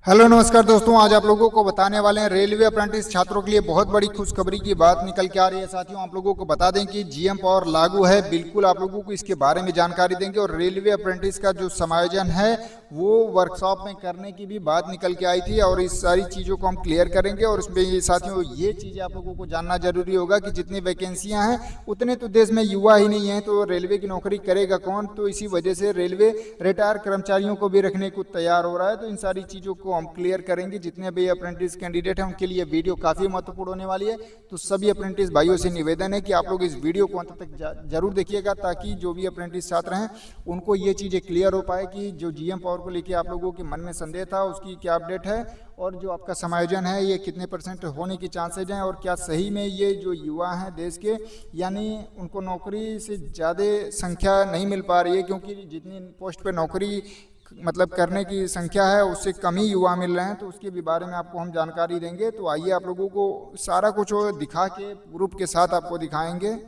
Hello नमस्कार दोस्तों, आज आप लोगों को बताने वाले हैं रेलवे अप्रेंटिस छात्रों के लिए बहुत बड़ी खुशखबरी की बात निकल के आ रही है। साथियों, आप लोगों को बता दें कि जीएम पावर लागू है। बिल्कुल आप लोगों को इसके बारे में जानकारी देंगे और रेलवे अप्रेंटिस का जो समायोजन है वो वर्कशॉप में करने की भी बात निकल के आई थी और इस सारी चीज़ों को हम क्लियर करेंगे। और इसमें ये साथियों ये चीज़ें आप लोगों को जानना जरूरी होगा कि जितनी वैकेंसियाँ हैं उतने तो देश में युवा ही नहीं है, तो रेलवे की नौकरी करेगा कौन। तो इसी वजह से रेलवे रिटायर कर्मचारियों को भी रखने को तैयार हो रहा है। तो इन सारी चीज़ों को हम क्लियर करेंगे। जितने भी अप्रेंटिस कैंडिडेट हैं उनके लिए वीडियो काफ़ी महत्वपूर्ण होने वाली है। तो सभी अप्रेंटिस भाइयों से निवेदन है कि आप लोग इस वीडियो को अंत तक जरूर देखिएगा, ताकि जो भी अप्रेंटिस छात्र हैं उनको ये चीज़ें क्लियर हो पाए कि जो जीएम पावर को लेकर आप लोगों के मन में संदेह था उसकी क्या अपडेट है, और जो आपका समायोजन है ये कितने % होने की चांसेज हैं, और क्या सही में ये जो युवा हैं देश के, यानी उनको नौकरी से ज़्यादा संख्या नहीं मिल पा रही है, क्योंकि जितनी पोस्ट पे नौकरी मतलब करने की संख्या है उससे कम ही युवा मिल रहे हैं। तो उसके भी बारे में आपको हम जानकारी देंगे। तो आइए आप लोगों को सारा कुछ दिखा के प्रूफ के साथ आपको दिखाएंगे।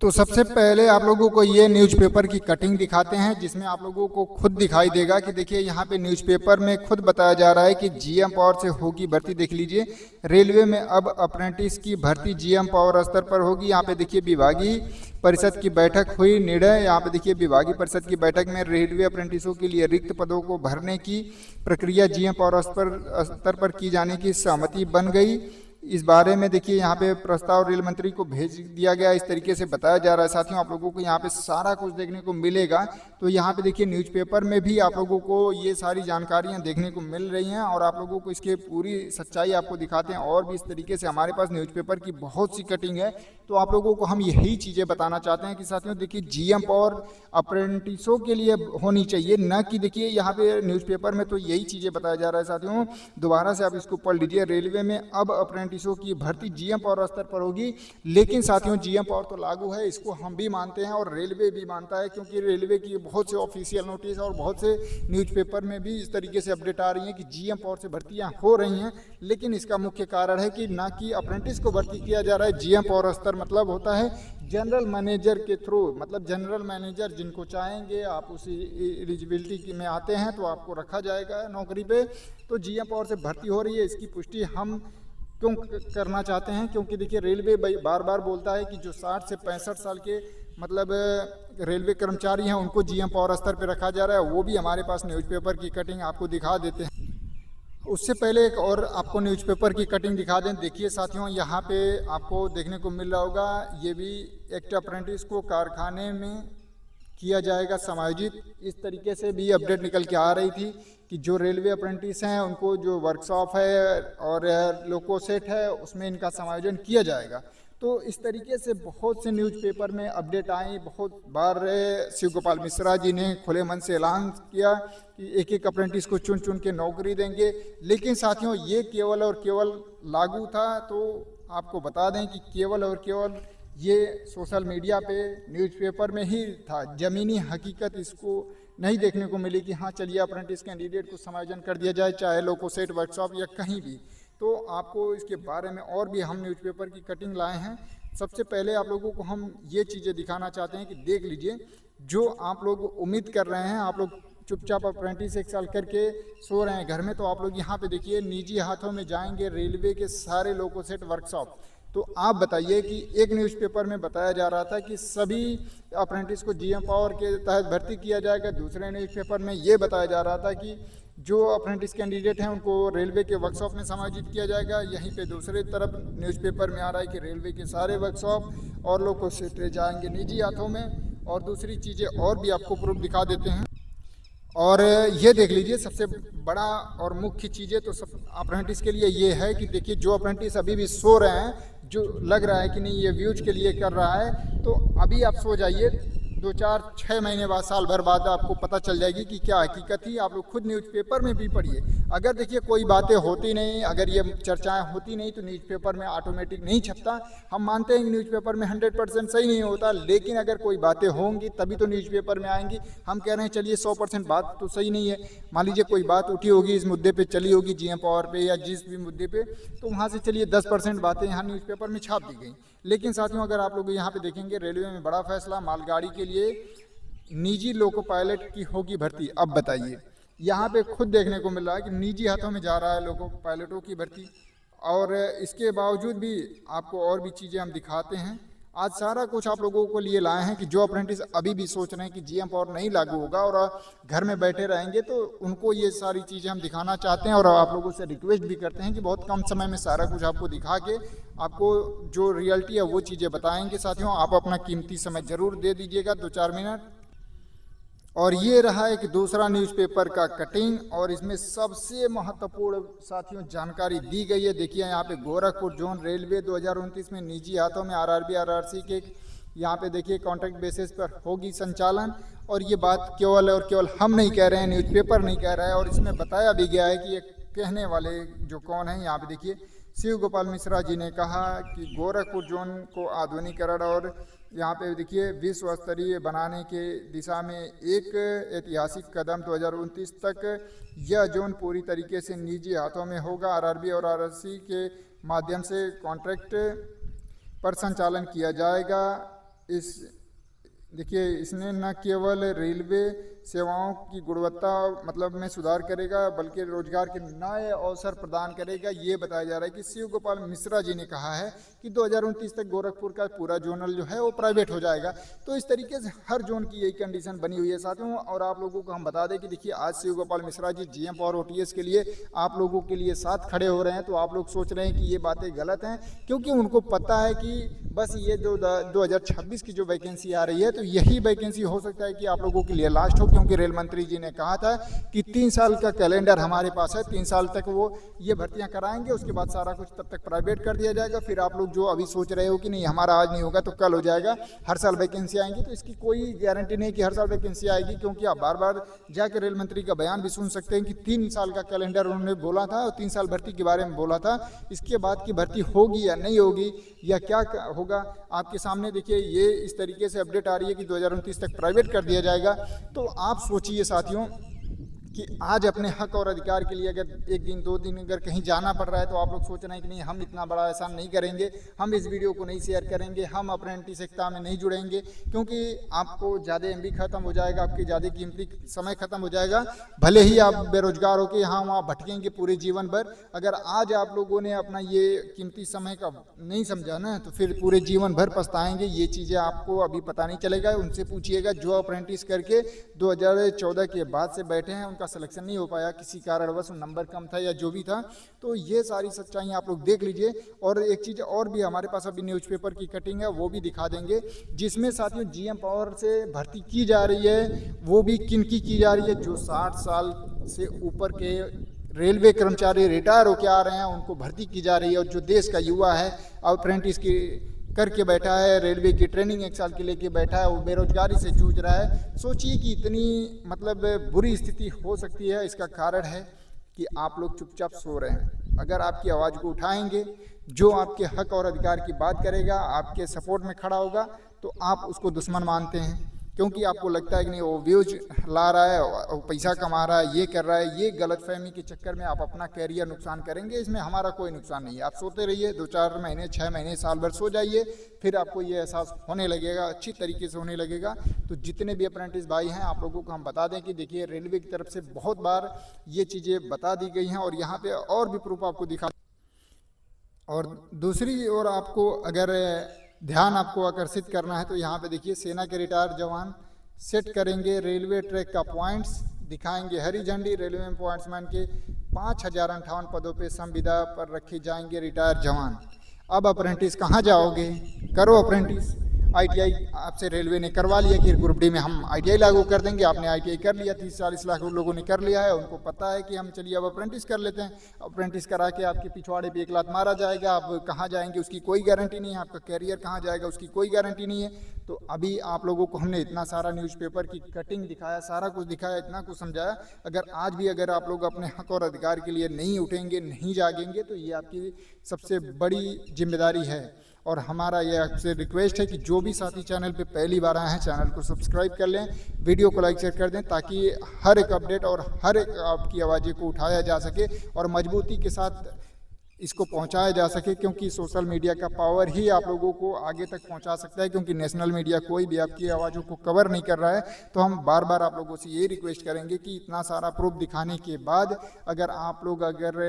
तो सबसे पहले आप लोगों को ये न्यूज़पेपर की कटिंग दिखाते हैं, जिसमें आप लोगों को खुद दिखाई देगा कि देखिए यहाँ पे न्यूज़पेपर में खुद बताया जा रहा है कि जीएम पावर से होगी भर्ती। देख लीजिए, रेलवे में अब अप्रेंटिस की भर्ती जीएम पावर स्तर पर होगी। यहाँ पे देखिए विभागीय परिषद की बैठक हुई निर्णय। यहाँ पे देखिए विभागीय परिषद की बैठक में रेलवे अप्रेंटिसों के लिए रिक्त पदों को भरने की प्रक्रिया जीएम पावर स्तर पर की जाने की सहमति बन गई। इस बारे में देखिए यहाँ पे प्रस्ताव रेल मंत्री को भेज दिया गया, इस तरीके से बताया जा रहा है। साथियों, आप लोगों को यहाँ पे सारा कुछ देखने को मिलेगा। तो यहाँ पे देखिए न्यूज़पेपर में भी आप लोगों को ये सारी जानकारियाँ देखने को मिल रही हैं, और आप लोगों को इसके पूरी सच्चाई आपको दिखाते हैं। और भी इस तरीके से हमारे पास न्यूज़पेपर की बहुत सी कटिंग है। तो आप लोगों को हम यही चीज़ें बताना चाहते हैं कि साथियों देखिए जीएम पावर अप्रेंटिसों के लिए होनी चाहिए, न कि देखिए यहाँ पे न्यूज़पेपर में तो यही चीज़ें बताया जा रहा है। साथियों दोबारा से आप इसको पढ़ लीजिए, रेलवे में अब अप्रेंटिसों की भर्ती जीएम पावर स्तर पर होगी। लेकिन साथियों जीएम पावर तो लागू है, इसको हम भी मानते हैं और रेलवे भी मानता है, क्योंकि रेलवे की बहुत से ऑफिशियल नोटिस और बहुत से न्यूज़पेपर में भी इस तरीके से अपडेट आ रही हैं कि जीएम पावर से भर्तियां हो रही हैं। लेकिन इसका मुख्य कारण है कि ना कि अप्रेंटिस को भर्ती किया जा रहा है। जीएम पावर स्तर मतलब होता है जनरल मैनेजर के थ्रू, मतलब जनरल मैनेजर जिनको चाहेंगे आप उसी एलिजिबिलिटी में आते हैं तो आपको रखा जाएगा नौकरी पे। तो जीएम पावर से भर्ती हो रही है, इसकी पुष्टि हम क्यों करना चाहते हैं, क्योंकि देखिए रेलवे बार बार बोलता है कि जो 60 से 65 साल के मतलब रेलवे कर्मचारी हैं उनको जीएम पावर स्तर पे रखा जा रहा है। वो भी हमारे पास न्यूज़पेपर की कटिंग आपको दिखा देते हैं। उससे पहले एक और आपको न्यूज़पेपर की कटिंग दिखा दें। देखिए साथियों, यहाँ पे आपको देखने को मिल रहा होगा, ये भी एक्ट अप्रेंटिस को कारखाने में किया जाएगा समायोजित। इस तरीके से भी अपडेट निकल के आ रही थी कि जो रेलवे अप्रेंटिस हैं उनको जो वर्कशॉप है और लोको सेट है उसमें इनका समायोजन किया जाएगा। तो इस तरीके से बहुत से न्यूज़पेपर में अपडेट आई। बहुत बार शिव गोपाल मिश्रा जी ने खुले मन से ऐलान किया कि एक एक अप्रेंटिस को चुन चुन के नौकरी देंगे। लेकिन साथियों ये केवल और केवल लागू था। तो आपको बता दें कि केवल और केवल ये सोशल मीडिया पे न्यूज़पेपर में ही था, ज़मीनी हकीकत इसको नहीं देखने को मिली कि हाँ चलिए अप्रेंटिस कैंडिडेट को समायोजन कर दिया जाए, चाहे लोको सेट वर्कशॉप या कहीं भी। तो आपको इसके बारे में और भी हम न्यूज़पेपर की कटिंग लाए हैं। सबसे पहले आप लोगों को हम ये चीज़ें दिखाना चाहते हैं कि देख लीजिए, जो आप लोग उम्मीद कर रहे हैं, आप लोग चुपचाप अप्रेंटिस 1 साल करके सो रहे हैं घर में, तो आप लोग यहाँ पे देखिए निजी हाथों में जाएंगे रेलवे के सारे लोको सेट वर्कशॉप। तो आप बताइए कि एक न्यूज़पेपर में बताया जा रहा था कि सभी अप्रेंटिस को जीएम पावर के तहत भर्ती किया जाएगा, दूसरे न्यूज़पेपर में ये बताया जा रहा था कि जो अप्रेंटिस कैंडिडेट हैं उनको रेलवे के वर्कशॉप में समायोजित किया जाएगा। यहीं पे दूसरे तरफ न्यूज़पेपर में आ रहा है कि रेलवे के सारे वर्कशॉप और लोको सेट जाएंगे निजी हाथों में। और दूसरी चीज़ें और भी आपको प्रूफ दिखा देते हैं। और ये देख लीजिए, सबसे बड़ा और मुख्य चीज़ें तो सब अप्रेंटिस के लिए ये है कि देखिए जो अप्रेंटिस अभी भी सो रहे हैं, जो लग रहा है कि नहीं ये व्यूज के लिए कर रहा है, तो अभी आप सो जाइए। 2 4 6 महीने बाद, साल भर बाद आपको पता चल जाएगी कि क्या हकीकत थी। आप लोग खुद न्यूज़पेपर में भी पढ़िए। अगर देखिए कोई बातें होती नहीं, अगर ये चर्चाएं होती नहीं तो न्यूज़पेपर में ऑटोमेटिक नहीं छपता। हम मानते हैं कि न्यूज़पेपर में 100% सही नहीं होता, लेकिन अगर कोई बातें होंगी तभी तो न्यूज़पेपर में आएंगी। हम कह रहे हैं चलिए 100% बात तो सही नहीं है। मान लीजिए कोई बात उठी होगी, इस मुद्दे पर चली होगी जीएम पावर पे या जिस भी मुद्दे पर, तो वहाँ से चलिए 10% बातें यहाँ न्यूज़पेपर में छाप दी गई। लेकिन साथियों अगर आप लोग यहाँ पे देखेंगे, रेलवे में बड़ा फैसला, मालगाड़ी के लिए निजी लोको पायलट की होगी भर्ती। अब बताइए, यहाँ पे खुद देखने को मिल रहा है कि निजी हाथों में जा रहा है लोगों पायलटों की भर्ती। और इसके बावजूद भी आपको और भी चीज़ें हम दिखाते हैं। आज सारा कुछ आप लोगों को लिए लाए हैं कि जो अप्रेंटिस अभी भी सोच रहे हैं कि जीएम पावर नहीं लागू होगा और घर में बैठे रहेंगे, तो उनको ये सारी चीज़ें हम दिखाना चाहते हैं और आप लोगों से रिक्वेस्ट भी करते हैं कि बहुत कम समय में सारा कुछ आपको दिखा के आपको जो रियलिटी है वो चीज़ें बताएंगे। साथियों, आप अपना कीमती समय जरूर दे दीजिएगा, 2-4 मिनट। और ये रहा एक दूसरा न्यूज़पेपर का कटिंग, और इसमें सबसे महत्वपूर्ण साथियों जानकारी दी गई है। देखिए यहाँ पे गोरखपुर जोन रेलवे 2029 में निजी हाथों में आरआरबी आरआरसी के यहाँ पे देखिए कॉन्ट्रैक्ट बेसिस पर होगी संचालन। और ये बात केवल और केवल हम नहीं कह रहे हैं, न्यूज़पेपर नहीं कह रहा है, और इसमें बताया भी गया है कि ये कहने वाले जो कौन है, यहाँ पे देखिए शिव गोपाल मिश्रा जी ने कहा कि गोरखपुर जोन को आधुनिकीकरण और यहाँ पे देखिए विश्व स्तरीय बनाने के दिशा में एक ऐतिहासिक कदम 2029 तक यह जोन पूरी तरीके से निजी हाथों में होगा। आरआरबी और आरआरसी के माध्यम से कॉन्ट्रैक्ट पर संचालन किया जाएगा। इस देखिए इसने न केवल रेलवे सेवाओं की गुणवत्ता मतलब में सुधार करेगा बल्कि रोजगार के नए अवसर प्रदान करेगा। ये बताया जा रहा है कि शिव गोपाल मिश्रा जी ने कहा है कि 2029 तक गोरखपुर का पूरा जोनल जो है वो प्राइवेट हो जाएगा। तो इस तरीके से हर जोन की यही कंडीशन बनी हुई है साथियों। और आप लोगों को हम बता दें कि देखिए आज Shiv Gopal Mishra ji GM power OTS के लिए आप लोगों के लिए साथ खड़े हो रहे हैं। तो आप लोग सोच रहे हैं कि ये बातें गलत हैं, क्योंकि उनको पता है कि बस ये जो 2026 की जो वैकेंसी आ रही है तो यही वैकेंसी हो सकता है कि आप लोगों के लिए लास्ट हो, क्योंकि रेल मंत्री जी ने कहा था कि 3 साल का कैलेंडर हमारे पास है, 3 साल तक वो ये भर्तियां कराएंगे, उसके बाद सारा कुछ तब तक प्राइवेट कर दिया जाएगा। फिर आप लोग जो अभी सोच रहे हो कि नहीं हमारा आज नहीं होगा तो कल हो जाएगा, हर साल वैकेंसी आएंगी, तो इसकी कोई गारंटी नहीं कि हर साल वैकेंसी आएगी, क्योंकि आप बार बार जाकर रेल मंत्री का बयान भी सुन सकते हैं कि 3 साल का कैलेंडर उन्होंने बोला था और 3 साल भर्ती के बारे में बोला था। इसके बाद की भर्ती होगी या नहीं होगी या क्या होगा, आपके सामने देखिए ये इस तरीके से अपडेट आ रही है कि 2029 तक प्राइवेट कर दिया जाएगा। तो आप सोचिए साथियों कि आज अपने हक और अधिकार के लिए अगर 1 दिन 2 दिन अगर कहीं जाना पड़ रहा है तो आप लोग सोच रहे हैं कि नहीं हम इतना बड़ा एहसान नहीं करेंगे, हम इस वीडियो को नहीं शेयर करेंगे, हम अप्रेंटिस एकता में नहीं जुड़ेंगे, क्योंकि आपको ज़्यादा एमबी खत्म हो जाएगा, आपकी ज़्यादा कीमती समय खत्म हो जाएगा। भले ही आप बेरोजगार होकर यहाँ वहाँ भटकेंगे पूरे जीवन भर, अगर आज आप लोगों ने अपना ये कीमती समय का नहीं समझा ना तो फिर पूरे जीवन भर पछताएंगे। ये चीज़ें आपको अभी पता नहीं चलेगा। उनसे पूछिएगा जो अप्रेंटिस करके 2014 के बाद से बैठे हैं, उनका सिलेक्शन नहीं हो पाया, किसी कारणवश नंबर कम था या जो भी था। तो ये सारी सच्चाई आप लोग देख लीजिए। और एक चीज़ और भी हमारे पास अभी न्यूज़पेपर की कटिंग है, वो भी दिखा देंगे, जिसमें साथियों जीएम पावर से भर्ती की जा रही है, वो भी किन की जा रही है, जो 60 साल से ऊपर के रेलवे कर्मचारी रिटायर होकर आ रहे हैं उनको भर्ती की जा रही है। और जो देश का युवा है अप्रेंटिस की करके बैठा है, रेलवे की ट्रेनिंग 1 साल के लेके बैठा है, वो बेरोजगारी से जूझ रहा है। सोचिए कि इतनी मतलब बुरी स्थिति हो सकती है। इसका कारण है कि आप लोग चुपचाप सो रहे हैं। अगर आपकी आवाज़ को उठाएंगे, जो आपके हक और अधिकार की बात करेगा, आपके सपोर्ट में खड़ा होगा, तो आप उसको दुश्मन मानते हैं, क्योंकि आपको लगता है कि नहीं वो व्यूज ला रहा है और पैसा कमा रहा है, ये कर रहा है। ये गलतफहमी के चक्कर में आप अपना कैरियर नुकसान करेंगे। इसमें हमारा कोई नुकसान नहीं है। आप सोते रहिए, 2-4 महीने 6 महीने साल भर सो जाइए, फिर आपको ये एहसास होने लगेगा, अच्छी तरीके से होने लगेगा। तो जितने भी अप्रेंटिस भाई हैं आप लोगों को हम बता दें कि देखिए रेलवे की तरफ से बहुत बार ये चीज़ें बता दी गई हैं, और यहाँ पर और भी प्रूफ आपको दिखा। और दूसरी ओर आपको अगर ध्यान आपको आकर्षित करना है तो यहाँ पे देखिए सेना के रिटायर्ड जवान सेट करेंगे रेलवे ट्रैक का पॉइंट्स, दिखाएंगे हरी झंडी। रेलवे में पॉइंट्समैन के 5058 पदों पे संविदा पर रखे जाएंगे रिटायर्ड जवान। अब अप्रेंटिस कहाँ जाओगे, करो अप्रेंटिस। आईटीआई आपसे रेलवे ने करवा लिया कि ग्रुप डी में हम आईटीआई लागू कर देंगे, आपने आईटीआई कर लिया, 30-40 लाख लोगों ने कर लिया है, उनको पता है कि हम चलिए अब अप्रेंटिस कर लेते हैं। अप्रेंटिस करा के आपके पिछवाड़े पे 1 लात मारा जाएगा, आप कहाँ जाएंगे उसकी कोई गारंटी नहीं है, आपका कैरियर कहाँ जाएगा उसकी कोई गारंटी नहीं है। तो अभी आप लोगों को हमने इतना सारा न्यूज़पेपर की कटिंग दिखाया, सारा कुछ दिखाया, इतना कुछ समझाया। अगर आज भी अगर आप लोग अपने हक और अधिकार के लिए नहीं उठेंगे, नहीं जागेंगे, तो ये आपकी सबसे बड़ी जिम्मेदारी है। और हमारा ये आपसे रिक्वेस्ट है कि जो भी साथी चैनल पे पहली बार आए हैं चैनल को सब्सक्राइब कर लें, वीडियो को लाइक शेयर कर दें, ताकि हर एक अपडेट और हर एक आपकी आवाज़ें को उठाया जा सके और मजबूती के साथ इसको पहुंचाया जा सके, क्योंकि सोशल मीडिया का पावर ही आप लोगों को आगे तक पहुंचा सकता है। क्योंकि नेशनल मीडिया कोई भी आपकी आवाज़ों को कवर नहीं कर रहा है, तो हम बार बार आप लोगों से ये रिक्वेस्ट करेंगे कि इतना सारा प्रूफ दिखाने के बाद अगर आप लोग अगर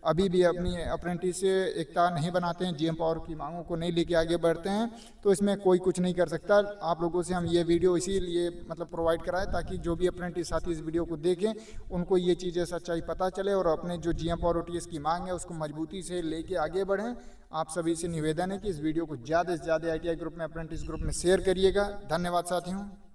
अभी भी अपनी अप्रेंटिस एकता नहीं बनाते हैं, जीएम पावर की मांगों को नहीं लेके आगे बढ़ते हैं, तो इसमें कोई कुछ नहीं कर सकता। आप लोगों से हम ये वीडियो इसीलिए मतलब प्रोवाइड कराएं ताकि जो भी अप्रेंटिस साथी इस वीडियो को देखें उनको ये चीज़ें सच्चाई पता चले और अपने जो जीएम पावर ओटीएस की मांग है उसको मजबूती से लेके आगे बढ़ें। आप सभी से निवेदन है कि इस वीडियो को ज़्यादा से ज़्यादा आईटीआई ग्रुप में, अप्रेंटिस ग्रुप में शेयर करिएगा। धन्यवाद साथियों।